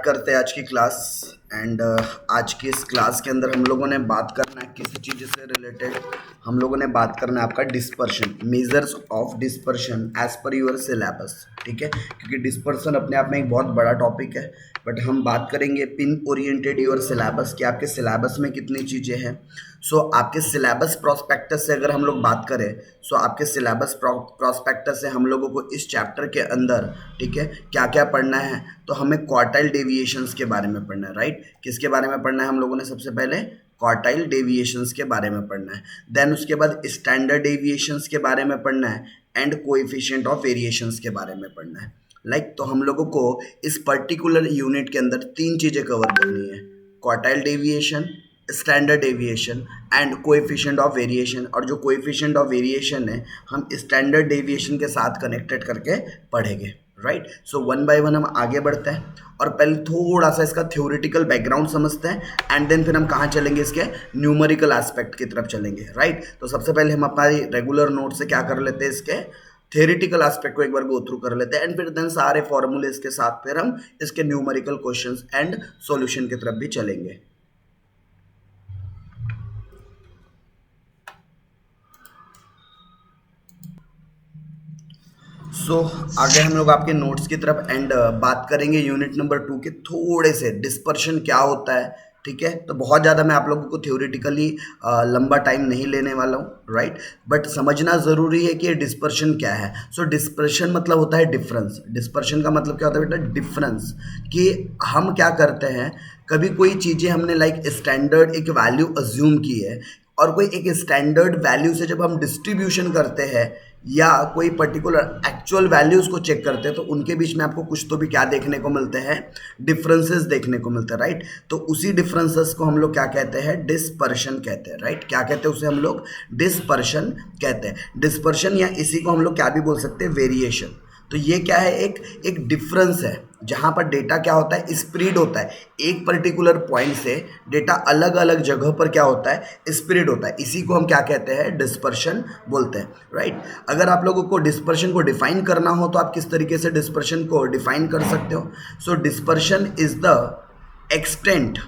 करते हैं आज की क्लास एंड आज की इस क्लास के अंदर हम लोगों ने बात करना है किस चीज़ से रिलेटेड। हम लोगों ने बात करना है आपका dispersion, measures of dispersion as per your syllabus. ठीक है, क्योंकि डिस्पर्शन अपने आप में एक बहुत बड़ा टॉपिक है, बट हम बात करेंगे पिन ओरिएंटेड यूर सिलेबस कि आपके सिलेबस में कितनी चीज़ें हैं। आपके सिलेबस प्रोस्पेक्टस से अगर हम लोग बात करें, आपके सिलेबस प्रोस्पेक्टस से हम लोगों को इस चैप्टर के अंदर, ठीक है, क्या क्या पढ़ना है। तो हमें क्वार्टाइल डेविएशंस के बारे में पढ़ना है, राइट। किसके बारे में पढ़ना है हम लोगों ने? सबसे पहले क्वार्टाइल डेविएशंस के बारे में पढ़ना है, देन उसके बाद स्टैंडर्ड डेविएशंस के बारे में पढ़ना है एंड कोएफिशिएंट ऑफ वेरिएशंस के बारे में पढ़ना है। तो हम लोगों को इस पर्टिकुलर यूनिट के अंदर तीन चीज़ें कवर करनी है: quartile deviation, standard deviation and coefficient of variation. और जो कोएफिशिएंट ऑफ वेरिएशन है हम स्टैंडर्ड डेविएशन के साथ कनेक्टेड करके पढ़ेंगे, राइट। वन बाय वन हम आगे बढ़ते हैं और पहले थोड़ा सा इसका थ्योरेटिकल बैकग्राउंड समझते हैं एंड देन फिर हम कहाँ चलेंगे, इसके न्यूमेरिकल एस्पेक्ट की तरफ चलेंगे, राइट। तो सबसे पहले हम हमारी रेगुलर नोट से क्या कर लेते हैं, इसके थ्योरेटिकल एस्पेक्ट को एक बार गो थ्रू कर लेते हैं एंड फिर देन सारे फॉर्मूले के साथ फिर हम इसके न्यूमेरिकल क्वेश्चंस एंड सॉल्यूशन की तरफ भी चलेंगे। आगे हम लोग आपके नोट्स की तरफ एंड बात करेंगे यूनिट नंबर 2 के थोड़े से डिस्पर्शन क्या होता है, ठीक है। तो बहुत ज़्यादा मैं आप लोगों को थ्योरेटिकली लंबा टाइम नहीं लेने वाला हूँ, राइट। बट समझना ज़रूरी है कि ये डिस्पर्शन क्या है। डिस्पर्शन मतलब होता है डिफरेंस। डिस्पर्शन का मतलब क्या होता है बेटा? डिफरेंस। कि हम क्या करते हैं, कभी कोई चीज़ें हमने लाइक स्टैंडर्ड एक वैल्यू अज्यूम की है और कोई एक स्टैंडर्ड वैल्यू से जब हम डिस्ट्रीब्यूशन करते हैं या कोई पर्टिकुलर एक्चुअल वैल्यूज को चेक करते हैं तो उनके बीच में आपको कुछ तो भी क्या देखने को मिलते हैं? डिफरेंसेस देखने को मिलते हैं, राइट। तो उसी डिफरेंसेस को हम लोग क्या कहते हैं? डिस्पर्शन कहते हैं, राइट। क्या कहते हैं उसे? हम लोग डिस्पर्शन कहते हैं। डिस्पर्शन या इसी को हम लोग क्या भी बोल सकते हैं? वेरिएशन। तो ये क्या है? एक डिफरेंस है जहाँ पर डेटा क्या होता है? स्प्रेड होता है। एक पर्टिकुलर पॉइंट से डेटा अलग अलग जगह पर क्या होता है? स्प्रेड होता है। इसी को हम क्या कहते हैं? डिस्पर्शन बोलते हैं, राइट। अगर आप लोगों को डिस्पर्शन को डिफाइन करना हो तो आप किस तरीके से डिस्पर्शन को डिफाइन कर सकते हो? Dispersion is the extent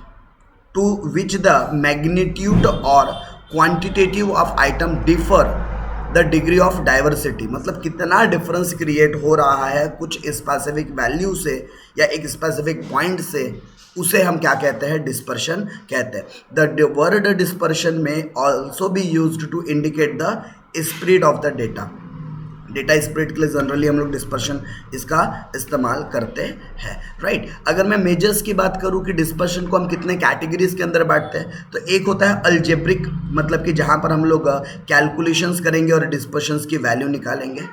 to which the magnitude or quantitative of item differ the degree of diversity. मतलब कितना डिफरेंस क्रिएट हो रहा है कुछ स्पेसिफिक वैल्यू से या एक स्पेसिफिक पॉइंट से, उसे हम क्या कहते हैं? डिस्पर्शन कहते हैं। The word dispersion may also be used to indicate the spread of the data. Data spread के लिए जनरली हम लोग डिस्पर्शन इसका इस्तेमाल करते हैं, राइट। अगर मैं मेजर्स की बात करूं कि डिस्पर्शन को हम कितने कैटेगरीज के अंदर बांटते हैं, तो एक होता है अलजेब्रिक, मतलब कि जहां पर हम लोग कैलकुलेशंस करेंगे और डिस्पर्शंस की वैल्यू निकालेंगे,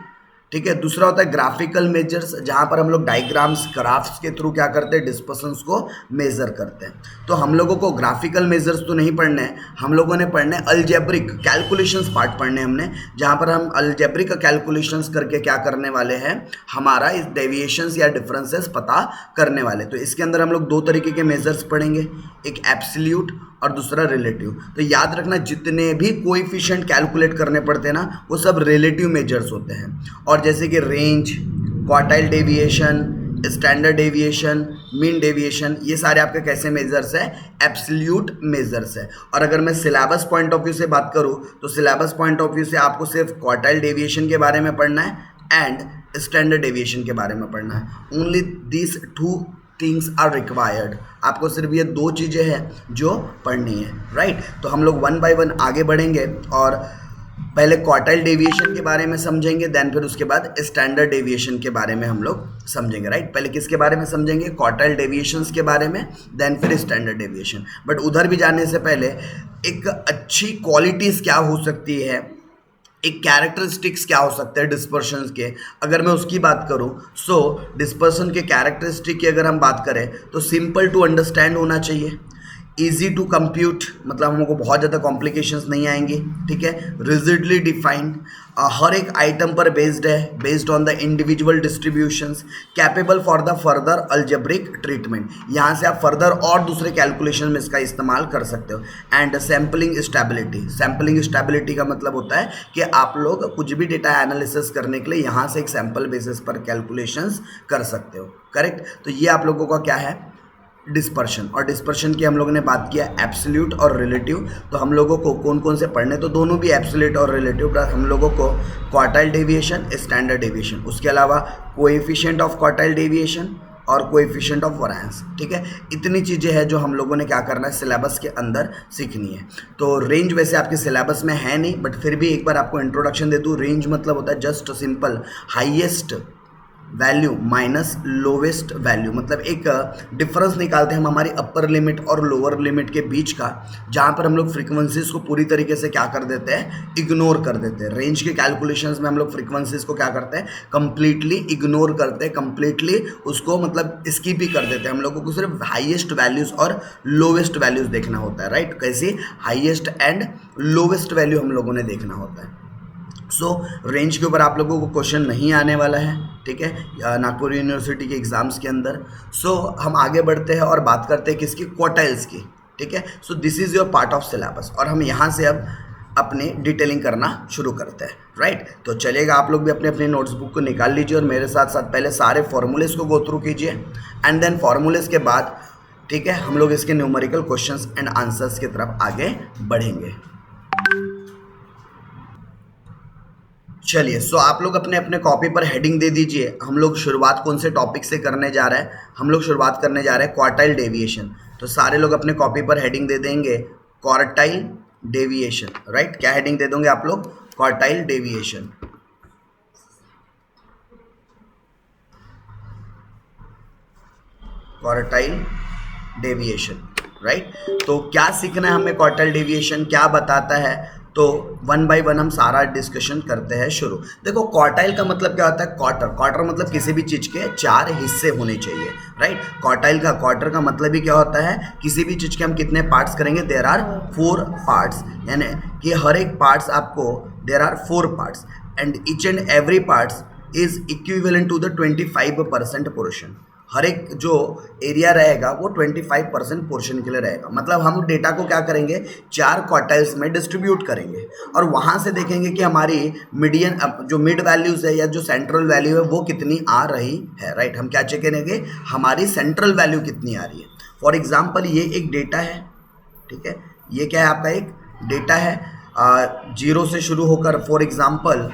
ठीक है। दूसरा होता है ग्राफिकल मेजर्स, जहां पर हम लोग डायग्राम्स, ग्राफ्स के थ्रू क्या करते हैं? डिस्पर्शंस को मेजर करते हैं। तो हम लोगों को ग्राफिकल मेजर्स तो नहीं पढ़ने हैं, हम लोगों ने पढ़ने अलजेब्रिक कैलकुलेशंस पार्ट पढ़ने हमने, जहां पर हम अलजेब्रिक कैलकुलेशंस करके क्या करने वाले हैं? हमारा इस डेविएशंस या डिफरेंसेस पता करने वाले। तो इसके अंदर हम लोग दो तरीके के मेजर्स पढ़ेंगे, एक एब्सोल्यूट और दूसरा रिलेटिव। तो याद रखना, जितने भी कोएफिशिएंट कैलकुलेट करने पड़ते हैं ना, वो सब रिलेटिव मेजर्स होते हैं। और जैसे कि range, quartile deviation, standard deviation, mean deviation, ये सारे आपके कैसे मेजर्स है? एब्सोल्यूट मेजर्स है। और अगर मैं सिलेबस पॉइंट ऑफ व्यू से बात करूँ तो सिलेबस पॉइंट ऑफ व्यू से आपको सिर्फ क्वार्टाइल डेविएशन के बारे में पढ़ना है एंड स्टैंडर्ड डेविएशन के बारे में पढ़ना है। Only this two things are required. आपको सिर्फ ये दो चीज़ें हैं जो पढ़नी है, राइट। तो हम लोग वन बाय वन आगे बढ़ेंगे और पहले क्वार्टाइल डेविएशन के बारे में समझेंगे, देन फिर उसके बाद स्टैंडर्ड डेविएशन के बारे में हम लोग समझेंगे, राइट। पहले किसके बारे में समझेंगे? क्वार्टाइल डेविएशंस के बारे में, देन फिर स्टैंडर्ड डेविएशन। बट उधर भी जाने से पहले एक अच्छी क्वालिटीज़ क्या हो सकती है, एक कैरेक्टरिस्टिक्स क्या हो सकते हैं डिस्पर्शन के, अगर मैं उसकी बात करूं, डिस्पर्शन के कैरेक्टरिस्टिक की अगर हम बात करें तो सिंपल टू अंडरस्टैंड होना चाहिए, इजी टू कंप्यूट, मतलब हमको बहुत ज़्यादा कॉम्प्लिकेशंस नहीं आएंगी, ठीक है। रिजिडली डिफाइंड, हर एक आइटम पर बेस्ड है, based on the individual distributions, capable for the further algebraic treatment. यहाँ से आप फर्दर और दूसरे कैलकुलेशन में इसका इस्तेमाल कर सकते हो। And sampling stability, sampling stability का मतलब होता है कि आप लोग कुछ भी डेटा एनालिसिस करने के लिए यहाँ से एक सैम्पल बेसिस पर कैलकुलेशंस कर सकते हो, करेक्ट। तो ये आप लोगों का क्या है? डिस्पर्शन, और डिस्पर्शन की हम लोगों ने बात किया एब्सोल्यूट और रिलेटिव। तो हम लोगों को कौन कौन से पढ़ने, तो दोनों भी एब्सोल्यूट और रिलेटिव, प्लस हम लोगों को क्वार्टाइल डेविएशन, स्टैंडर्ड डेविएशन, उसके अलावा कोएफिशिएंट ऑफ क्वार्टाइल डेविएशन और कोएफिशिएंट ऑफ वैरिएंस। ठीक है, इतनी चीज़ें हैं जो हम लोगों ने क्या करना है सिलेबस के अंदर सीखनी है। तो रेंज वैसे आपके सिलेबस में है नहीं, बट फिर भी एक बार आपको इंट्रोडक्शन दे दूँ। रेंज मतलब होता है just simple highest value minus lowest value, मतलब एक डिफरेंस निकालते हैं हम हमारी अपर लिमिट और लोअर लिमिट के बीच का, जहाँ पर हम लोग फ्रीक्वेंसीज को पूरी तरीके से क्या कर देते हैं, इग्नोर कर देते हैं। रेंज के कैलकुलेशंस में हम लोग फ्रीक्वेंसीज को क्या करते हैं, कंप्लीटली इग्नोर करते हैं, कंप्लीटली उसको मतलब स्किप ही कर देते हैं। हम लोगों को सिर्फ हाईएस्ट वैल्यूज़ और लोवेस्ट वैल्यूज़ देखना होता है, राइट। कैसी हाईएस्ट एंड लोवेस्ट वैल्यू हम लोगों ने देखना होता है। सो रेंज के ऊपर आप लोगों को क्वेश्चन नहीं आने वाला है, ठीक है, नागपुर यूनिवर्सिटी के एग्ज़ाम्स के अंदर। सो हम आगे बढ़ते हैं और बात करते हैं किसकी, क्वार्टाइल्स की। ठीक है, so this is your part of syllabus, और हम यहाँ से अब अपनी डिटेलिंग करना शुरू करते हैं, राइट। तो चलिएगा, आप लोग भी अपने अपने नोट्स बुक को निकाल लीजिए और मेरे साथ साथ पहले सारे फॉर्मूलेस को गो थ्रू कीजिए, एंड देन फॉर्मूलेस के बाद, ठीक है, हम लोग इसके न्यूमेरिकल क्वेश्चंस एंड आंसर्स की तरफ आगे बढ़ेंगे। चलिए, सो आप लोग अपने अपने कॉपी पर हेडिंग दे दीजिए। हम लोग शुरुआत कौन से टॉपिक से करने जा रहे हैं, हम लोग शुरुआत करने जा रहे हैं क्वार्टाइल डेविएशन। तो सारे लोग अपने कॉपी पर हेडिंग दे देंगे क्वार्टाइल डेविएशन, राइट। क्या हेडिंग दे दोगे आप लोग, quartile deviation. Quartile deviation, right. तो क्या सीखना है हमें, क्वार्टाइल डेविएशन क्या बताता है, तो वन बाय वन हम सारा डिस्कशन करते हैं शुरू। देखो, क्वार्टाइल का मतलब क्या होता है, क्वार्टर, क्वार्टर मतलब किसी भी चीज़ के 4 हिस्से होने चाहिए, राइट। क्वार्टाइल का, क्वार्टर का मतलब ही क्या होता है, किसी भी चीज़ के हम कितने पार्ट्स करेंगे, देयर आर 4 पार्ट्स, यानी कि हर एक पार्ट्स आपको, there are 4 parts and each and every parts is equivalent to the 25% portion. हर एक जो एरिया रहेगा वो 25% पोर्शन के लिए रहेगा। मतलब हम डेटा को क्या करेंगे, 4 क्वार्टाइल्स में डिस्ट्रीब्यूट करेंगे और वहाँ से देखेंगे कि हमारी मीडियन जो मिड वैल्यूज़ है या जो सेंट्रल वैल्यू है वो कितनी आ रही है, राइट। हम क्या चेक करेंगे, हमारी सेंट्रल वैल्यू कितनी आ रही है। फॉर एग्जाम्पल ये एक डेटा है, ठीक है, ये क्या है आपका एक डेटा है, 0 से शुरू होकर फॉर एग्जाम्पल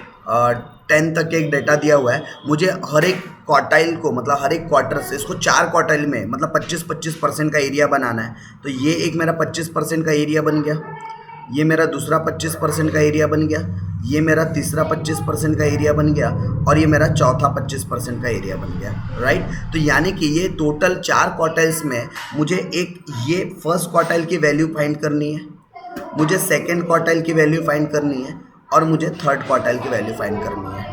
10 तक एक डेटा दिया हुआ है। मुझे हर एक क्वार्टाइल को, मतलब हर एक क्वार्टर से इसको 4 क्वार्टाइल में मतलब 25-25% का एरिया बनाना है। तो ये एक मेरा 25% का एरिया बन गया, ये मेरा दूसरा 25% का एरिया बन गया, ये मेरा तीसरा 25% का एरिया बन गया और ये मेरा चौथा 25% का एरिया बन गया, राइट। तो यानी कि ये टोटल 4 क्वार्टाइल्स में मुझे एक ये फर्स्ट क्वार्टाइल की वैल्यू फाइंड करनी है, मुझे सेकेंड क्वार्टाइल की वैल्यू फाइंड करनी है और मुझे थर्ड क्वार्टाइल की वैल्यू फाइंड करनी है।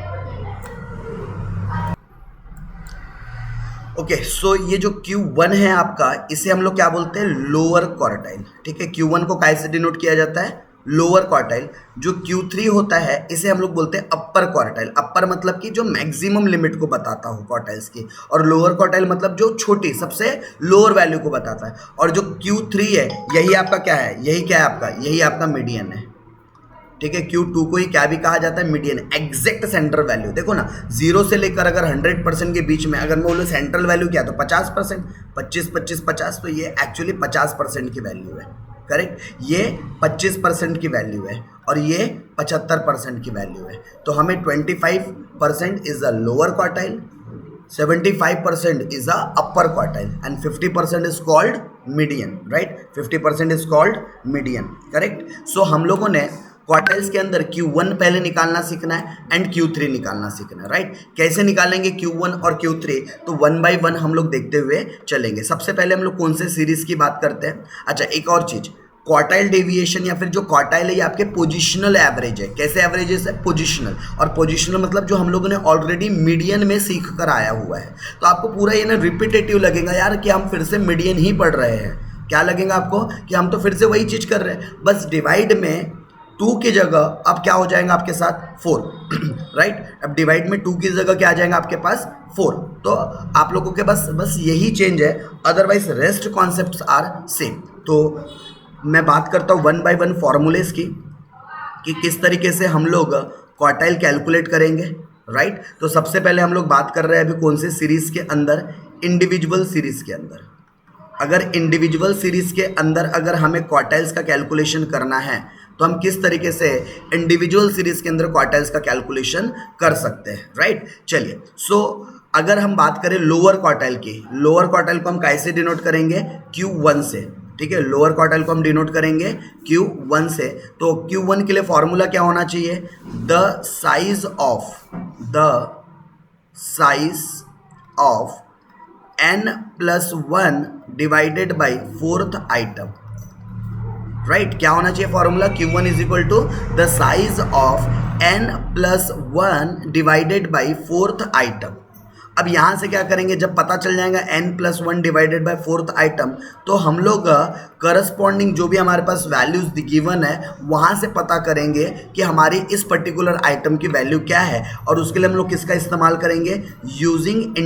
ओके, सो ये जो Q1 है आपका, इसे हम लोग क्या बोलते हैं, लोअर क्वार्टाइल, ठीक है। Q1 को कैसे डिनोट किया जाता है, लोअर क्वार्टाइल। जो Q3 होता है इसे हम लोग बोलते हैं अपर क्वार्टाइल। अपर मतलब कि जो मैक्सिमम लिमिट को बताता हो क्वार्टाइल्स की, और लोअर क्वार्टाइल मतलब जो छोटी सबसे लोअर वैल्यू को बताता है। और जो Q3 है यही आपका क्या है, यही क्या है आपका, यही आपका मीडियन है, ठीक है। Q2 को ही क्या भी कहा जाता है, मीडियन, एग्जैक्ट सेंट्रल वैल्यू। देखो ना, 0 से लेकर अगर 100% के बीच में अगर मैं बोलूँ सेंट्रल वैल्यू क्या, तो 50%, 25-25-50, तो ये एक्चुअली 50% की वैल्यू है, करेक्ट। ये 25% की वैल्यू है और ये 75% की वैल्यू है। तो हमें 25% is a lower quartile, 75% is a upper quartile and 50% is called median, right? 50% is called median, correct? So हम लोगों ने क्वार्टाइल्स के अंदर Q1 पहले निकालना सीखना है एंड Q3 निकालना सीखना है, राइट। कैसे निकालेंगे Q1 और Q3, तो 1 बाय 1 हम लोग देखते हुए चलेंगे। सबसे पहले हम लोग कौन से सीरीज की बात करते हैं। अच्छा, एक और चीज़, क्वार्टाइल डेविएशन या फिर जो क्वार्टाइल है ये आपके पोजिशनल एवरेज है। कैसे एवरेजेस है, पोजिशनल। और पोजिशनल मतलब जो हम लोगों ने ऑलरेडी मीडियन में सीख कर आया हुआ है। तो आपको पूरा ये ना रिपीटेटिव लगेगा यार कि हम फिर से मीडियन ही पढ़ रहे हैं। क्या लगेगा आपको कि हम तो फिर से वही चीज़ कर रहे हैं, बस डिवाइड में 2 की जगह अब क्या हो जाएगा आपके साथ 4, राइट। अब डिवाइड में 2 की जगह क्या आ जाएगा आपके पास 4। तो आप लोगों के बस यही चेंज है, otherwise rest concepts are same. तो मैं बात करता हूँ 1 बाय 1 फॉर्मूलेस की, कि किस तरीके से हम लोग क्वार्टाइल कैलकुलेट करेंगे, राइट। तो सबसे पहले हम लोग बात कर रहे हैं अभी कौन से सीरीज़ के अंदर, इंडिविजुअल सीरीज़ के अंदर। अगर इंडिविजुअल सीरीज के अंदर अगर हमें क्वार्टाइल्स का कैलकुलेशन करना है तो हम किस तरीके से इंडिविजुअल सीरीज के अंदर क्वार्टाइल्स का कैलकुलेशन कर सकते हैं, राइट। चलिए, सो अगर हम बात करें लोअर क्वार्टाइल की, लोअर क्वार्टाइल को हम कैसे डिनोट करेंगे? Q1 से, ठीक है। लोअर क्वार्टाइल को हम डिनोट करेंगे Q1 से। तो Q1 के लिए फॉर्मूला क्या होना चाहिए? The size of n+1 divided by fourth item, right. क्या होना चाहिए formula? Q1 is equal to the size of n+1 divided by fourth item. अब यहाँ से क्या करेंगे, जब पता चल जाएगा n+1 divided by fourth item, तो हम लोग करस्पॉन्डिंग जो भी हमारे पास वैल्यूज गिवन है वहाँ से पता करेंगे कि हमारी इस पर्टिकुलर आइटम की वैल्यू क्या है, और उसके लिए हम लोग किसका इस्तेमाल करेंगे? यूजिंग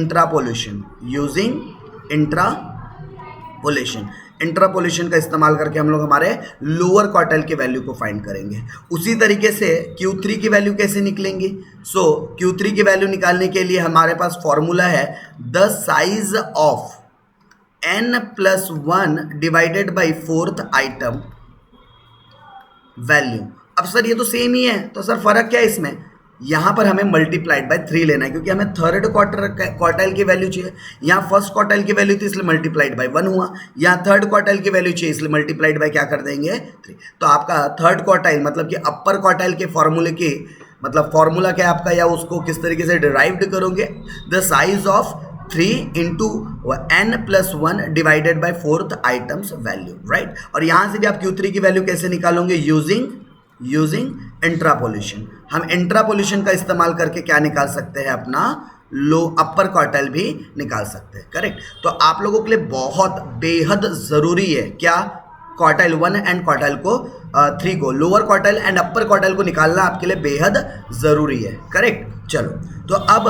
इंट्रापोलेशन का इस्तेमाल करके हम लोग हमारे लोअर क्वार्टाइल के वैल्यू को फाइंड करेंगे। उसी तरीके से Q3 की वैल्यू कैसे निकलेंगी? सो Q3 की वैल्यू निकालने के लिए हमारे पास फॉर्मूला है the size of n+1 divided by fourth item value. अब सर ये तो सेम ही है, तो सर फर्क क्या है इसमें? यहाँ पर हमें मल्टीप्लाइड बाय 3 लेना है, क्योंकि हमें थर्ड क्वार्टाइल की वैल्यू चाहिए। यहाँ फर्स्ट क्वार्टाइल की वैल्यू थी, इसलिए मल्टीप्लाइड बाय 1 हुआ। यहाँ थर्ड क्वार्टाइल की वैल्यू चाहिए, इसलिए मल्टीप्लाइड बाय क्या कर देंगे? 3। तो आपका थर्ड क्वार्टाइल मतलब कि अपर क्वार्टाइल के फॉर्मूले की मतलब फॉर्मूला क्या है आपका, या उसको किस तरीके से डिराइव्ड करोगे? The size of 3 into n+1 divided by fourth items value, right. और यहाँ से भी आप Q3 की वैल्यू कैसे निकालोगे? यूजिंग इंट्रापोलेशन। हम इंट्रापोलेशन का इस्तेमाल करके क्या निकाल सकते हैं? अपना अपर क्वार्टाइल भी निकाल सकते हैं, करेक्ट। तो आप लोगों के लिए बहुत बेहद ज़रूरी है क्या? क्वार्टाइल 1 एंड क्वार्टाइल को 3 को, lower quartile and upper quartile को निकालना आपके लिए बेहद ज़रूरी है, करेक्ट। चलो, तो अब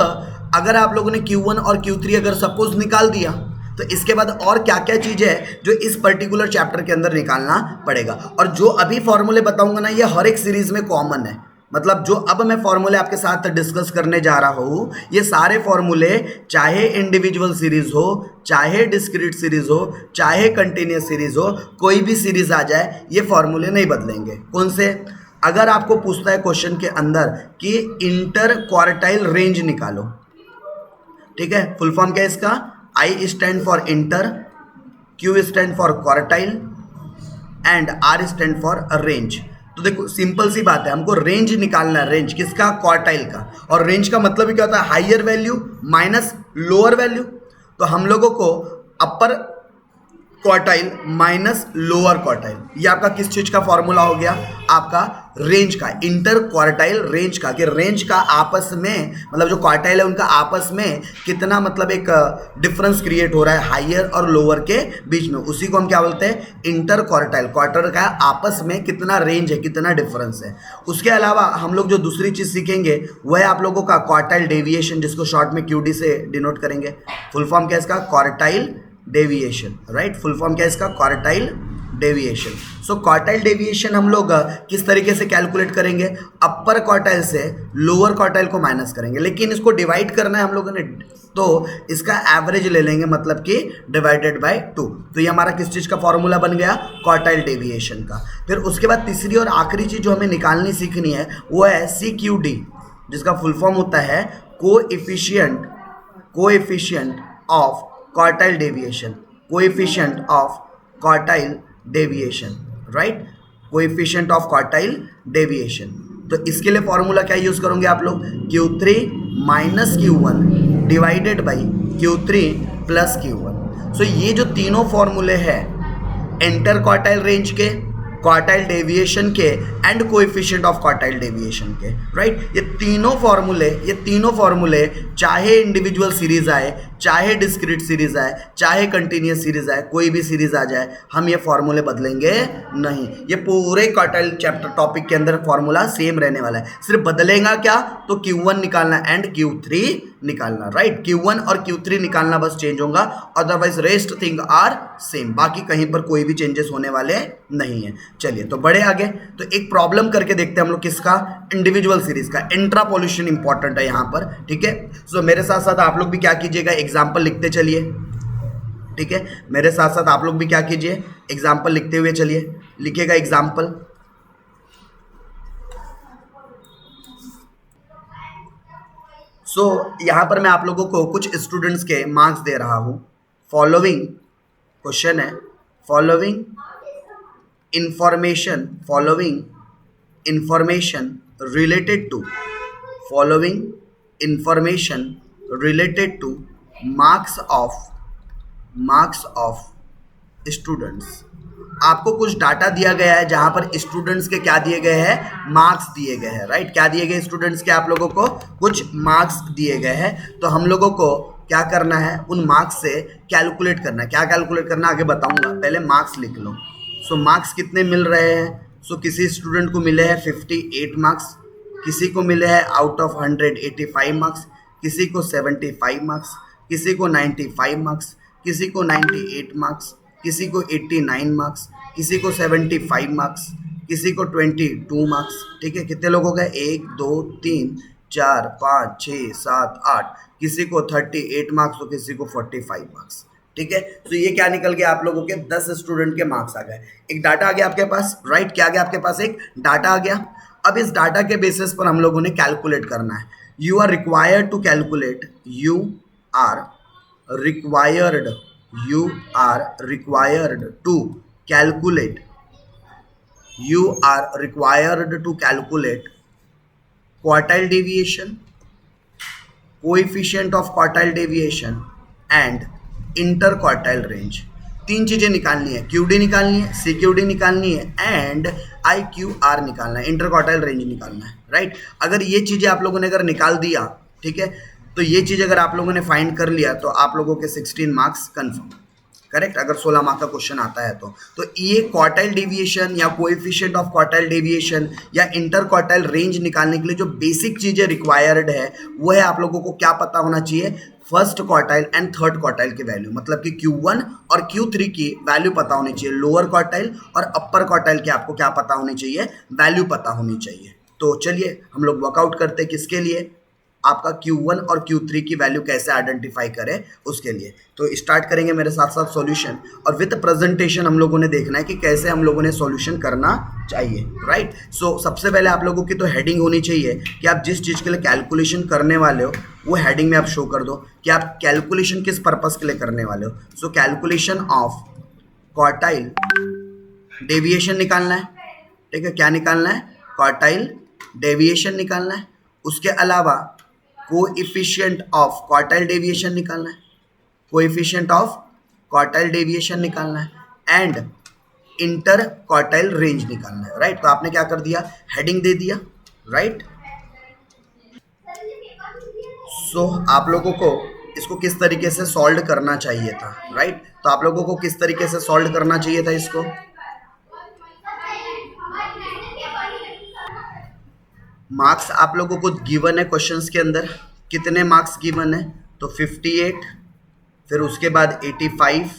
अगर आप लोगों ने Q1 और Q3 अगर सपोज निकाल दिया, तो इसके बाद और क्या क्या चीज़ें है जो इस पर्टिकुलर चैप्टर के अंदर निकालना पड़ेगा। और जो अभी फॉर्मूले बताऊंगा ना, ये हर एक सीरीज में कॉमन है। मतलब जो अब मैं फॉर्मूले आपके साथ डिस्कस करने जा रहा हूँ, ये सारे फॉर्मूले चाहे इंडिविजुअल सीरीज हो, चाहे डिस्क्रीट सीरीज हो, चाहे कंटिन्यूस सीरीज हो, कोई भी सीरीज आ जाए, ये फॉर्मूले नहीं बदलेंगे। कौन से? अगर आपको पूछता है क्वेश्चन के अंदर कि इंटर क्वार्टाइल रेंज निकालो, ठीक है, फुल फॉर्म क्या है इसका? I stand for inter, Q stand for quartile and R stand for range. तो देखो सिंपल सी बात है, हमको रेंज निकालना है। रेंज किसका? क्वार्टाइल का। और रेंज का मतलब ही क्या होता है? Higher value minus lower value. तो हम लोगों को अपर क्वार्टाइल माइनस लोअर क्वार्टाइल, ये आपका किस चीज का फॉर्मूला हो गया? आपका रेंज का, इंटर क्वार्टाइल रेंज का, कि रेंज का आपस में मतलब जो क्वार्टाइल है उनका आपस में कितना मतलब एक डिफरेंस क्रिएट हो रहा है हाइयर और लोअर के बीच में, उसी को हम क्या बोलते हैं? Inter quartile. क्वार्टर का आपस में कितना रेंज है, कितना डिफरेंस है। उसके अलावा हम लोग जो दूसरी चीज सीखेंगे वह है आप लोगों का क्वार्टाइल डेविएशन, जिसको शॉर्ट में QD से डिनोट करेंगे। फुल फॉर्म क्या है इसका? Quartile deviation, right. Full form क्या है इसका? Quartile deviation. So quartile deviation हम लोग किस तरीके से कैलकुलेट करेंगे? अपर क्वार्टाइल से लोअर क्वार्टाइल को माइनस करेंगे, लेकिन इसको डिवाइड करना है हम लोगों ने, तो इसका एवरेज ले लेंगे, मतलब कि डिवाइडेड बाय 2। तो ये हमारा किस चीज़ का फॉर्मूला बन गया? क्वार्टाइल डेविएशन का। फिर उसके बाद तीसरी और आखिरी चीज़ जो हमें निकालनी सीखनी है वो है CQD, जिसका फुल फॉर्म होता है coefficient of quartile deviation, coefficient of quartile deviation, right, coefficient of quartile deviation. तो इसके लिए फॉर्मूला क्या यूज करोगे आप लोग? Q3 minus Q1 divided by Q3 plus Q1। सो ये जो तीनों फॉर्मूले हैं इंटर क्वार्टाइल रेंज के, क्वार्टाइल डेविएशन के and coefficient of quartile deviation के, राइट, ये तीनों फॉर्मूले चाहे इंडिविजुअल सीरीज आए, चाहे डिस्क्रीट सीरीज आए, चाहे कंटिन्यूस सीरीज आए, कोई भी सीरीज आ जाए, हम ये फॉर्मूले बदलेंगे नहीं। ये पूरे क्वार्टाइल चैप्टर टॉपिक के अंदर फॉर्मूला सेम रहने वाला है। सिर्फ बदलेगा क्या? तो Q1 निकालना एंड Q3 निकालना, राइट। Q1 और Q3 निकालना बस चेंज होगा, otherwise rest thing are same. बाकी कहीं पर कोई भी चेंजेस होने वाले नहीं है। चलिए तो बढ़े आगे, तो एक प्रॉब्लम करके देखते हैं हम लोग किसका? इंडिविजुअल सीरीज का। इंट्रापोलेशन इंपॉर्टेंट है यहाँ पर, ठीक है। सो मेरे साथ साथ आप लोग भी क्या कीजिएगा, एग्जाम्पल लिखते चलिए। ठीक है, मेरे साथ साथ आप लोग भी क्या कीजिए, एग्जाम्पल लिखते हुए चलिए, लिखिएगा एग्जाम्पल। सो यहाँ पर मैं आप लोगों को कुछ स्टूडेंट्स के मार्क्स दे रहा हूँ। फॉलोइंग क्वेश्चन है, following information related to, following information related to marks of students. आपको कुछ डाटा दिया गया है जहां पर स्टूडेंट्स के क्या दिए गए हैं, मार्क्स दिए गए हैं, राइट। क्या दिए गए स्टूडेंट्स के, आप लोगों को कुछ मार्क्स दिए गए हैं, तो हम लोगों को क्या करना है, उन मार्क्स से कैलकुलेट करना है। क्या कैलकुलेट करना आगे बताऊंगा, पहले मार्क्स लिख लो। सो मार्क्स कितने मिल रहे हैं, सो किसी स्टूडेंट को मिले हैं 58 मार्क्स, किसी को मिले हैं आउट ऑफ 100 85 मार्क्स, किसी को 75 मार्क्स, किसी को 95 मार्क्स, किसी को 98 मार्क्स, किसी को 89 मार्क्स, किसी को 75 मार्क्स, किसी को 22 मार्क्स। ठीक है, कितने लोग हो गए, 1 2 3 4 5 6 7 8, किसी को 38 मार्क्स तो किसी को 45 मार्क्स। ठीक है, तो ये क्या निकल गया, आप लोगों के 10 स्टूडेंट के मार्क्स आ गए, एक डाटा आ गया आपके पास, राइट। क्या आ गया आपके पास, एक डाटा आ गया। अब इस डाटा के बेसिस पर हम लोगों ने कैलकुलेट करना है। You are required to calculate, are required you are required to calculate you are required to calculate quartile deviation, coefficient of quartile deviation and interquartile range। तीन चीजें निकालनी है, क्यूडी निकालनी है, सीक्यूडी निकालनी है एंड आई क्यू आर निकालना है, इंटरक्वार्टाइल रेंज निकालना है, राइट। अगर ये चीजें आप लोगों ने अगर निकाल दिया, ठीक है, तो ये चीज अगर आप लोगों ने फाइंड कर लिया तो आप लोगों के 16 मार्क्स कंफर्म, करेक्ट। अगर 16 मार्क का क्वेश्चन आता है तो ये क्वार्टाइल डेविएशन या कोएफिशिएंट ऑफ क्वार्टाइल डेविएशन या इंटर क्वार्टाइल रेंज निकालने के लिए जो बेसिक चीजें रिक्वायर्ड है वो है, आप लोगों को क्या पता होना चाहिए, first quartile and third quartile की वैल्यू, मतलब कि Q1 और Q3 की वैल्यू पता होनी चाहिए, लोअर क्वार्टाइल और अपर क्वार्टाइल की आपको क्या पता होनी चाहिए, वैल्यू पता होनी चाहिए। तो चलिए हम लोग वर्कआउट करते हैं, किसके लिए, आपका Q1 और Q3 की वैल्यू कैसे आइडेंटिफाई करें उसके लिए। तो स्टार्ट करेंगे मेरे साथ साथ सॉल्यूशन, और विद प्रेजेंटेशन हम लोगों ने देखना है कि कैसे हम लोगों ने सॉल्यूशन करना चाहिए, राइट। सो सबसे पहले आप लोगों की तो हेडिंग होनी चाहिए कि आप जिस चीज़ के लिए कैलकुलेशन करने वाले हो वो हेडिंग में आप शो कर दो कि आप कैलकुलेशन किस पर्पस के लिए करने वाले हो। So calculation of quartile deviation निकालना है, ठीक है, क्या निकालना है, क्वार्टाइल डेविएशन निकालना है। उसके अलावा कोएफिशिएंट ऑफ क्वार्टाइल डेविएशन निकालना है, कोएफिशिएंट ऑफ क्वार्टाइल डेविएशन निकालना है एंड इंटर क्वार्टाइल रेंज निकालना है, राइट। तो आपने क्या कर दिया, हेडिंग दे दिया, राइट। सो आप लोगों को इसको किस तरीके से सॉल्व करना चाहिए था, राइट। तो आप लोगों को किस तरीके से सॉल्व करना चाहिए था इसको, मार्क्स आप लोगों को गिवन है क्वेश्चंस के अंदर, कितने मार्क्स गिवन है, तो 58, फिर उसके बाद 85,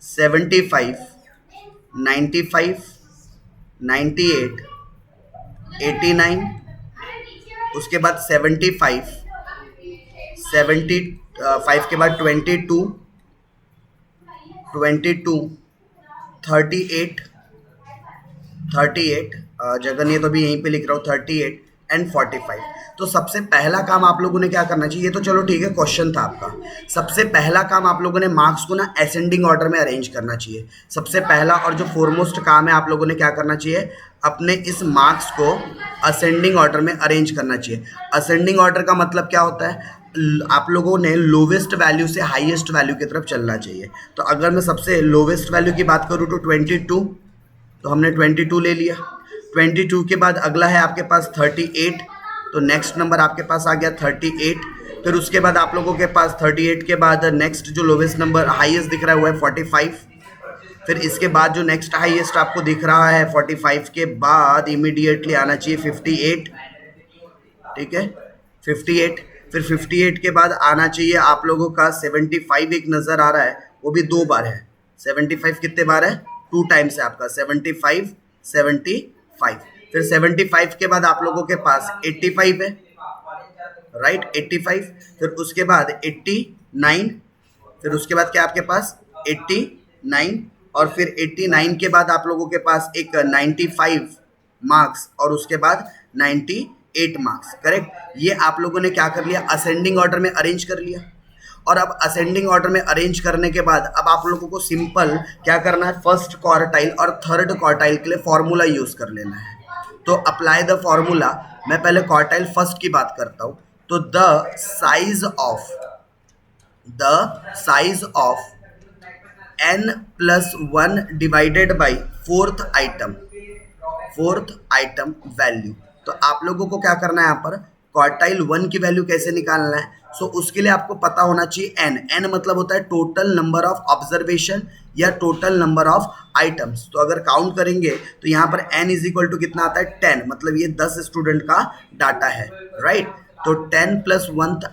75, 95, 98, 89, उसके बाद 75, 75 के बाद 22, 38, 38 जगन ये तो भी यहीं पे लिख रहा हूँ 38 एंड 45। तो सबसे पहला काम आप लोगों ने क्या करना चाहिए, ये तो चलो ठीक है क्वेश्चन था आपका, सबसे पहला काम आप लोगों ने मार्क्स को ना असेंडिंग ऑर्डर में अरेंज करना चाहिए। सबसे पहला और जो फोरमोस्ट काम है, आप लोगों ने क्या करना चाहिए, अपने इस मार्क्स को असेंडिंग ऑर्डर में अरेंज करना चाहिए। असेंडिंग ऑर्डर का मतलब क्या होता है, आप लोगों ने लोवेस्ट वैल्यू से हाईएस्ट वैल्यू की तरफ चलना चाहिए। तो अगर मैं सबसे लोवेस्ट वैल्यू की बात करूँ तो 22, तो हमने 22 ले लिया। 22 के बाद अगला है आपके पास 38, तो नेक्स्ट नंबर आपके पास आ गया 38। फिर उसके बाद आप लोगों के पास 38 के बाद नेक्स्ट जो लोवेस्ट नंबर हाईएस्ट दिख रहा है वो है 45। फिर इसके बाद जो नेक्स्ट हाईएस्ट आपको दिख रहा है 45 के बाद इमीडिएटली आना चाहिए 58, ठीक है, 58। फिर 58 के बाद आना चाहिए आप लोगों का 75, एक नज़र आ रहा है वो भी 2 बार है। 75 कितने बार है, 2 टाइम्स है आपका, 75 75। फिर 75 के बाद आप लोगों के पास 85 है, राइट, 85। फिर उसके बाद 89, फिर उसके बाद क्या आपके पास 89, और फिर 89 के बाद आप लोगों के पास एक 95 मार्क्स, और उसके बाद 98 मार्क्स। करेक्ट। ये आप लोगों ने क्या कर लिया, असेंडिंग ऑर्डर में अरेंज कर लिया। और अब असेंडिंग ऑर्डर में अरेंज करने के बाद अब आप लोगों को सिंपल क्या करना है, फर्स्ट क्वार्टाइल और थर्ड क्वार्टाइल के लिए फॉर्मूला यूज कर लेना है। तो अप्लाई द फॉर्मूला। मैं पहले क्वार्टाइल फर्स्ट की बात करता हूं। तो the size of n+1 divided by fourth item value. तो आप लोगों को क्या करना है, यहाँ पर क्वार्टाइल 1 की वैल्यू कैसे निकालना है। सो उसके लिए आपको पता होना चाहिए n मतलब होता है टोटल नंबर ऑफ ऑब्जर्वेशन या टोटल नंबर ऑफ आइटम्स। तो अगर काउंट करेंगे तो यहाँ पर n इज इक्वल टू कितना आता है 10, मतलब ये 10 स्टूडेंट का डाटा है, राइट। तो 10+1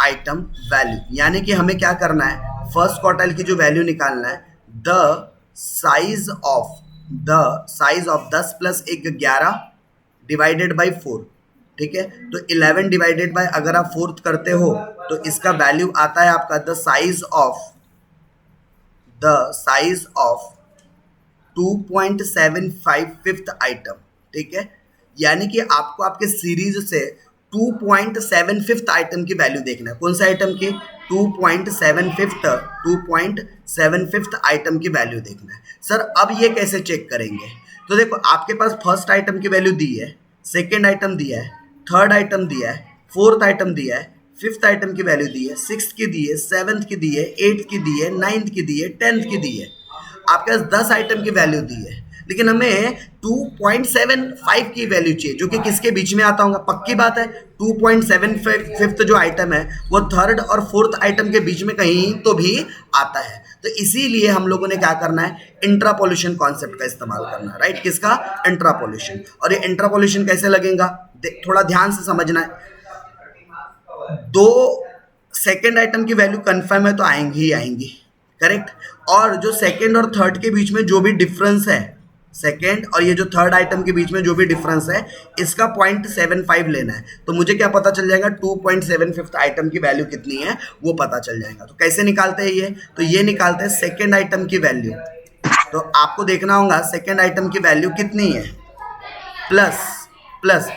आइटम वैल्यू, यानी कि हमें क्या करना है, फर्स्ट क्वार्टाइल की जो वैल्यू निकालना है, the size of 10 + 1 11 divided by 4, ठीक है। तो 11 डिवाइडेड बाय अगर आप फोर्थ करते हो तो इसका वैल्यू आता है आपका the size of 2.75 fifth item, ठीक है। यानी कि आपको आपके सीरीज से 2.75 आइटम की वैल्यू देखना है। कौन सा आइटम की, 2.75 आइटम की वैल्यू देखना है। सर अब ये कैसे चेक करेंगे, तो देखो आपके पास फर्स्ट आइटम की वैल्यू दी है, सेकेंड आइटम दिया है, थर्ड आइटम दिया है, फोर्थ आइटम दिया है, फिफ्थ आइटम की वैल्यू दी है, सिक्स्थ की दी है, सेवन्थ की दी है, एट्थ की दी है, नाइन्थ की दी है, 10th की दी है। आपके पास 10 आइटम की वैल्यू दी है, लेकिन हमें 2.75 की वैल्यू चाहिए, जो कि किसके बीच में आता होगा, पक्की बात है 2.75 जो आइटम है वो थर्ड और फोर्थ आइटम के बीच में कहीं तो भी आता है। तो इसीलिए हम लोगों ने क्या करना है, इंट्रापोलेशन कॉन्सेप्ट का इस्तेमाल करना है, राइट। किसका, इंट्रापोलेशन। और ये इंट्रापोलेशन कैसे लगेगा, थोड़ा ध्यान से समझना है। दो सेकेंड आइटम की वैल्यू कंफर्म है तो आएंगी ही आएंगी, करेक्ट। और जो सेकेंड और थर्ड के बीच में जो भी डिफरेंस है, सेकेंड और ये जो थर्ड आइटम के बीच में जो भी डिफरेंस है, इसका 0.75 लेना है। तो मुझे क्या पता चल जाएगा, 2.75 आइटम की वैल्यू कितनी है वो पता चल जाएगा। तो कैसे निकालते हैं ये, तो ये निकालते हैं सेकेंड आइटम की वैल्यू। तो आपको देखना होगा सेकेंड आइटम की वैल्यू कितनी है, प्लस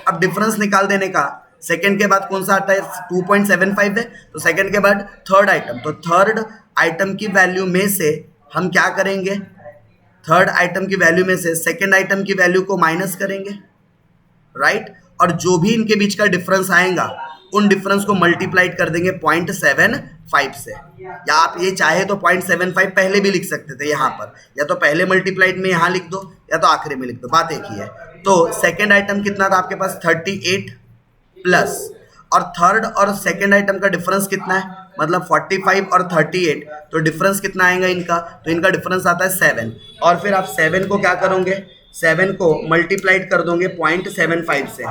अब डिफरेंस निकाल देने का। सेकेंड के बाद कौन सा आता है, 2.75 है, तो सेकेंड के बाद थर्ड आइटम, तो थर्ड आइटम की वैल्यू में से हम क्या करेंगे, थर्ड आइटम की वैल्यू में से सेकेंड आइटम की वैल्यू को माइनस करेंगे, राइट। और जो भी इनके बीच का डिफरेंस आएगा उन डिफरेंस को मल्टीप्लाइड कर देंगे 0.75 से। या आप ये चाहे तो 0.75 पहले भी लिख सकते थे यहाँ पर, या तो पहले मल्टीप्लाइड में यहाँ लिख दो या तो आखिरी में लिख दो, बात एक ही है। तो सेकेंड आइटम कितना था आपके पास 38 प्लस, और थर्ड और सेकेंड आइटम का डिफरेंस कितना है, मतलब 45 और 38, तो डिफरेंस कितना आएगा इनका, तो इनका डिफरेंस आता है 7। और फिर आप 7 को क्या करोगे, 7 को मल्टीप्लाइड कर दोगे 0.75 से,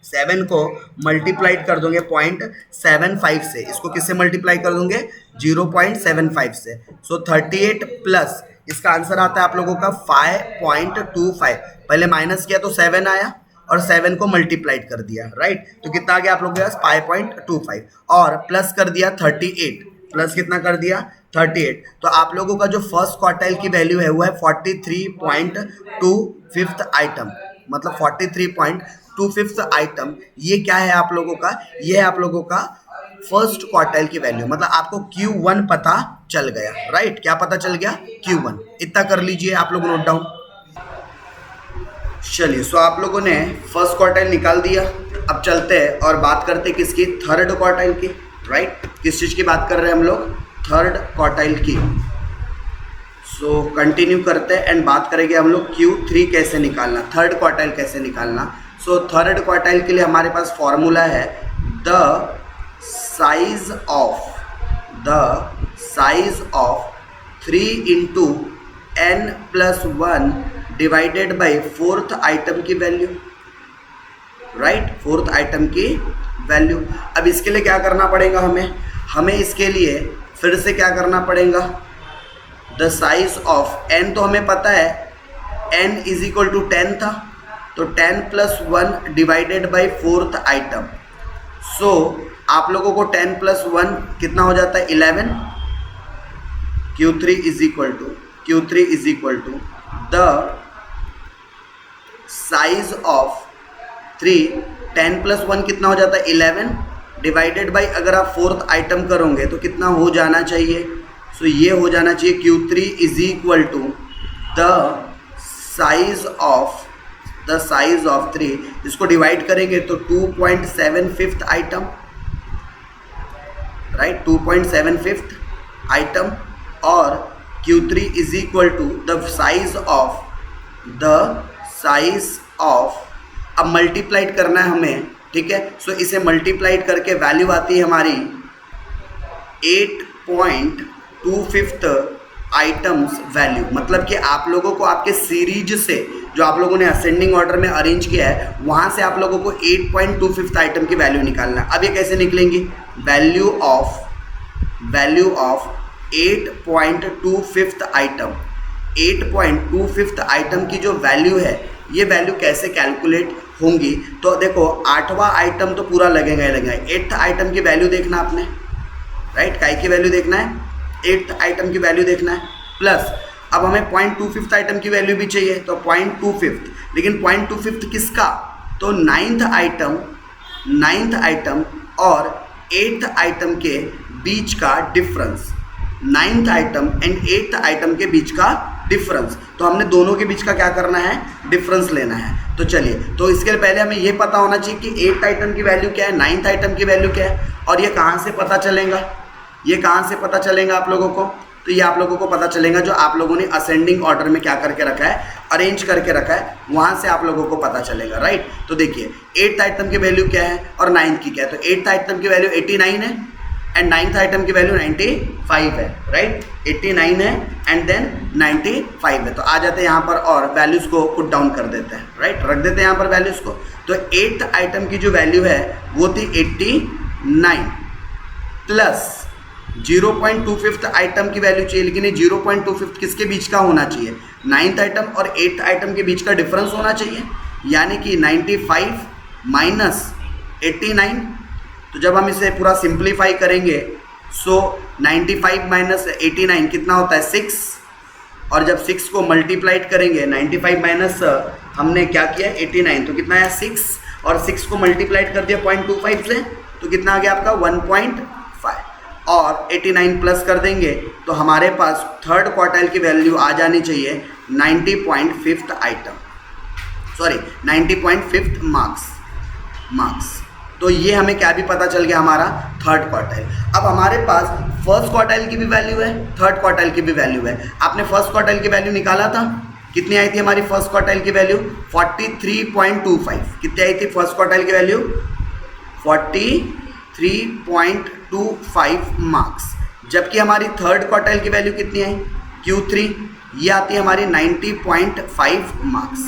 7 को मल्टीप्लाइड कर दोगे 0.75 से, इसको किससे मल्टीप्लाई कर दोगे 0.75 से। सो 38 प्लस इसका आंसर आता है आप लोगों का 5.25। पहले माइनस किया तो 7 आया और 7 को मल्टीप्लाइड कर दिया, राइट। तो कितना आ गया आप लोगों के पास 5.25, और प्लस कर दिया 38, प्लस कितना कर दिया 38। तो आप लोगों का जो फर्स्ट क्वार्टाइल की वैल्यू है वो है 43.25 आइटम, मतलब 43.25 आइटम। ये क्या है आप लोगों का, ये है आप लोगों का फर्स्ट क्वार्टाइल की वैल्यू, मतलब आपको Q1 पता चल गया, राइट। क्या पता चल गया, Q1। इतना कर लीजिए आप लोग नोट डाउन। चलिए, सो आप लोगों ने फर्स्ट क्वार्टाइल निकाल दिया। अब चलते हैं और बात करते हैं किसकी, थर्ड क्वार्टाइल की, राइट। किस चीज़ की बात कर रहे हैं हम लोग, थर्ड क्वार्टाइल की। सो कंटिन्यू करते हैं एंड बात करेंगे हम लोग Q3 कैसे निकालना, थर्ड क्वार्टाइल कैसे निकालना। सो थर्ड क्वार्टाइल के लिए हमारे पास फॉर्मूला है the size of 3 into n+1 divided by fourth item की वैल्यू, राइट, फोर्थ आइटम की वैल्यू। अब इसके लिए क्या करना पड़ेगा हमें इसके लिए फिर से क्या करना पड़ेगा, द साइज ऑफ n, तो हमें पता है n इज इक्वल टू 10 था, तो 10+1 डिवाइडेड बाई फोर्थ आइटम। सो आप लोगों को 10 + 1 कितना हो जाता है 11। Q3 is equal to the size of 3, 10 + 1 कितना हो जाता है 11 डिवाइडेड बाई, अगर आप फोर्थ आइटम करोगे तो कितना हो जाना चाहिए, सो ये हो जाना चाहिए Q3 is equal to the size of 3, इसको डिवाइड करेंगे तो 2.75 आइटम, राइट, 2.75 आइटम, और Q3 is equal to the size of, अब मल्टीप्लाइड करना है हमें, ठीक है। सो इसे मल्टीप्लाइड करके वैल्यू आती है हमारी 8.25 आइटम्स वैल्यू, मतलब कि आप लोगों को आपके सीरीज से जो आप लोगों ने असेंडिंग ऑर्डर में अरेंज किया है वहाँ से आप लोगों को 8.25 आइटम की वैल्यू निकालना है। अब ये कैसे निकलेंगी, वैल्यू ऑफ 8.25 आइटम, 8.25 आइटम की जो वैल्यू है ये वैल्यू कैसे कैलकुलेट होंगी, तो देखो 8वां आइटम तो पूरा लगेगा ही लगेगा, 8th आइटम की वैल्यू देखना आपने, राइट, काय की वैल्यू देखना है, 8th आइटम की वैल्यू देखना है, प्लस अब हमें 0.25 आइटम की वैल्यू भी चाहिए, तो 0.25, लेकिन 0.25 किसका, तो 9th आइटम और 8th आइटम के बीच का difference, 9th item and 8th item के बीच का डिफरेंस, तो हमने दोनों के बीच का क्या करना है, डिफरेंस लेना है। तो चलिए, तो इसके पहले हमें ये पता होना चाहिए कि 8th आइटम की वैल्यू क्या है, 9th आइटम की वैल्यू क्या है, और ये कहाँ से पता चलेगा, आप लोगों को, तो ये आप लोगों को पता चलेगा जो आप लोगों ने असेंडिंग ऑर्डर में क्या करके रखा है, अरेंज करके रखा है, वहाँ से आप लोगों को पता चलेगा, राइट। तो देखिए 8th आइटम की वैल्यू क्या है और 9th की क्या है, तो 8th आइटम की वैल्यू 89 है एंड 9th आइटम की वैल्यू 95 है, राइट, 89 है एंड देन 95 है। तो आ जाते हैं यहाँ पर और वैल्यूज़ को पुट डाउन कर देते हैं, राइट, रख देते हैं यहाँ पर वैल्यूज़ को। तो 8th आइटम की जो वैल्यू है वो थी 89 प्लस 0.25 आइटम की वैल्यू चाहिए, लेकिन ये 0.25 किसके बीच का होना चाहिए, 9th आइटम और 8th आइटम के बीच का डिफरेंस होना चाहिए, यानी कि 95 माइनस 89। तो जब हम इसे पूरा सिंप्लीफाई करेंगे सो 95 माइनस 89 कितना होता है 6, और जब 6 को मल्टीप्लाइड करेंगे 95 माइनस हमने क्या किया 89, तो कितना है 6, और 6 को मल्टीप्लाइड कर दिया 0.25 से, तो कितना आ गया आपका 1.5, और 89 प्लस कर देंगे तो हमारे पास 3rd क्वार्टाइल की वैल्यू आ जानी चाहिए 90.5 मार्क्स। तो ये हमें क्या भी पता चल गया, हमारा 3rd क्वार्टाइल। अब हमारे पास 1st क्वार्टाइल की भी वैल्यू है, 3rd क्वार्टाइल की भी वैल्यू है। आपने 1st क्वार्टाइल की वैल्यू निकाला था, कितनी आई थी हमारी 1st क्वार्टाइल की वैल्यू 43.25, कितनी आई थी 1st क्वार्टाइल की वैल्यू 43.25 मार्क्स, जबकि हमारी 3rd क्वार्टाइल की वैल्यू कितनी आई Q3, ये आती है हमारी 90.5 मार्क्स,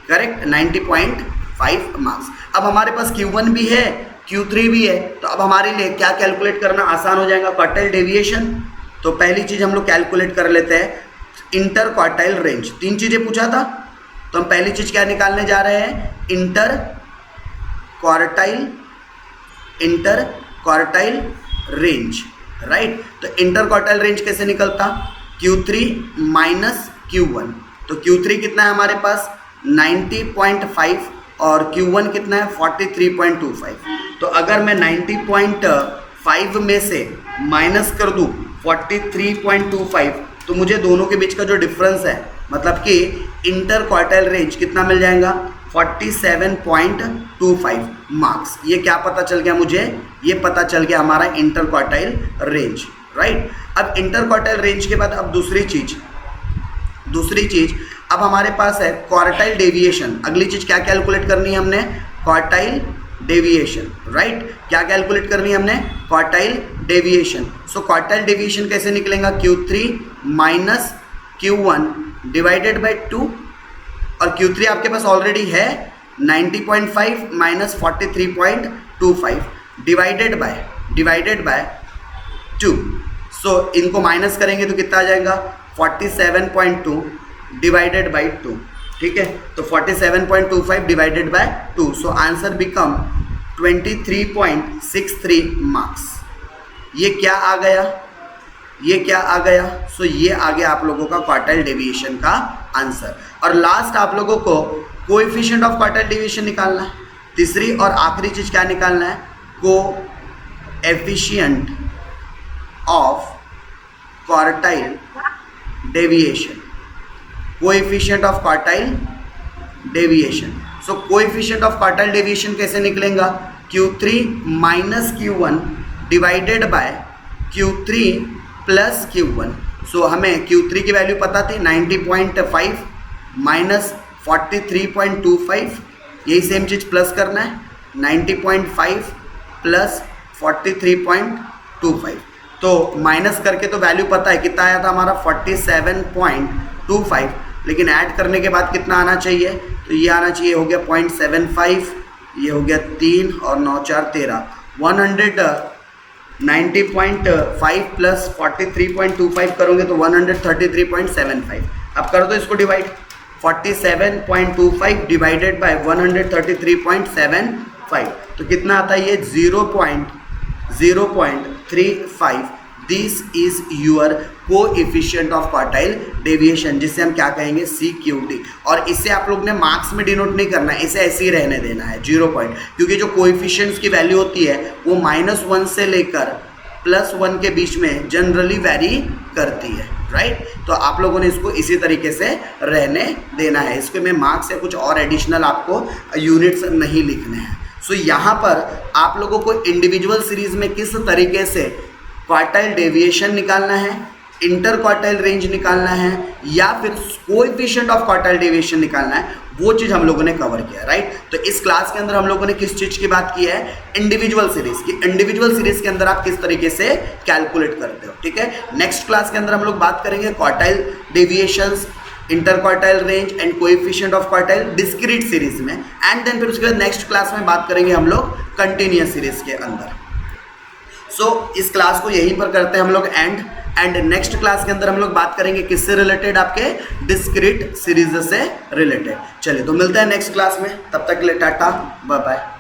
करेक्ट, 90.5 मार्क्स। अब हमारे पास Q1 भी है Q3 भी है, तो अब हमारे लिए क्या कैलकुलेट करना आसान हो जाएगा, क्वार्टाइल डेविएशन। तो पहली चीज़ हम लोग कैलकुलेट कर लेते हैं इंटर क्वार्टाइल रेंज, 3 चीज़ें पूछा था, तो हम पहली चीज़ क्या निकालने जा रहे हैं, इंटर क्वार्टाइल रेंज, राइट। तो इंटर क्वार्टाइल रेंज कैसे निकलता, Q3 माइनस Q1, तो Q3 कितना है हमारे पास 90.5 और Q1 कितना है 43.25। तो अगर मैं 90.5 में से माइनस कर दूँ 43.25, तो मुझे दोनों के बीच का जो डिफरेंस है, मतलब कि इंटर क्वार्टाइल रेंज कितना मिल जाएगा 47.25 मार्क्स। ये क्या पता चल गया मुझे, ये पता चल गया हमारा इंटर क्वार्टाइल रेंज, राइट। अब इंटर क्वार्टाइल रेंज के बाद अब दूसरी चीज़ अब हमारे पास है क्वार्टाइल डेविएशन। अगली चीज़ क्या कैलकुलेट करनी है हमने, क्वार्टाइल डेविएशन, राइट। क्या कैलकुलेट करनी है हमने, quartile deviation. So quartile deviation कैसे निकलेगा, Q3 minus Q1 divided by 2, और Q3 आपके पास ऑलरेडी है 90.5 माइनस 43.25 डिवाइडेड बाय 2। सो इनको माइनस करेंगे तो कितना आ जाएगा 47.2 डिवाइडेड बाई 2, ठीक है। तो 47.25 divided by 2, so answer become 23.63 marks. ये क्या आ गया, ये क्या आ गया? सो ये आ गया आप लोगों का क्वार्टाइल डेविएशन का आंसर। और लास्ट आप लोगों को कोएफिशिएंट ऑफ क्वार्टाइल डेविएशन निकालना है। तीसरी और आखिरी चीज क्या निकालना है? Coefficient of quartile deviation, coefficient of quartile deviation. So coefficient of quartile deviation कैसे निकलेगा? Q3 minus Q1 divided by Q3 plus Q1। सो हमें Q3 की वैल्यू पता थी 90.5 माइनस 43.25, यही सेम चीज़ प्लस करना है 90.5 प्लस 43.25। तो माइनस करके तो वैल्यू पता है कितना आया था हमारा 47.25, लेकिन ऐड करने के बाद कितना आना चाहिए? तो ये आना चाहिए, हो गया 0.75, ये हो गया 3 और 9 4 13, 190.5 प्लस 43.25 करोगे तो 133.75। अब कर दो इसको डिवाइड, 47.25 डिवाइडेड बाय 133.75, तो कितना आता है ये? 0.35। This is your coefficient of quartile deviation, जिसे हम क्या कहेंगे? CQD। और इसे आप लोग ने मार्क्स में डिनोट नहीं करना है, इसे ऐसे ही रहने देना है 0 पॉइंट, क्योंकि जो कोएफिशिएंट्स की वैल्यू होती है वो -1 से लेकर +1 के बीच में जनरली वेरी करती है, राइट? तो आप लोगों ने इसको इसी तरीके से रहने देना है, इसके में मार्क्स या कुछ और एडिशनल आपको यूनिट्स नहीं लिखने हैं। सो यहाँ पर आप लोगों को इंडिविजुअल सीरीज में किस तरीके से क्वार्टाइल डेविएशन निकालना है, इंटर क्वार्टाइल रेंज निकालना है, या फिर कोएफिशिएंट ऑफ क्वार्टाइल डेविएशन निकालना है, वो चीज़ हम लोगों ने कवर किया, राइट? तो इस क्लास के अंदर हम लोगों ने किस चीज़ की बात की है? इंडिविजुअल सीरीज की। इंडिविजुअल सीरीज के अंदर आप किस तरीके से कैलकुलेट करते हो, ठीक है? नेक्स्ट क्लास के अंदर हम लोग बात करेंगे quartile deviations, inter quartile range and coefficient of quartile discrete series में, एंड देन फिर उसके बाद नेक्स्ट क्लास में बात करेंगे हम लोग कंटिन्यूअस सीरीज के अंदर। सो इस क्लास को यहीं पर करते हैं हम लोग एंड नेक्स्ट क्लास के अंदर हम लोग बात करेंगे किससे रिलेटेड? आपके डिस्क्रीट सीरीज से रिलेटेड। चलिए तो मिलते हैं नेक्स्ट क्लास में, तब तक के लिए टाटा बाय बाय।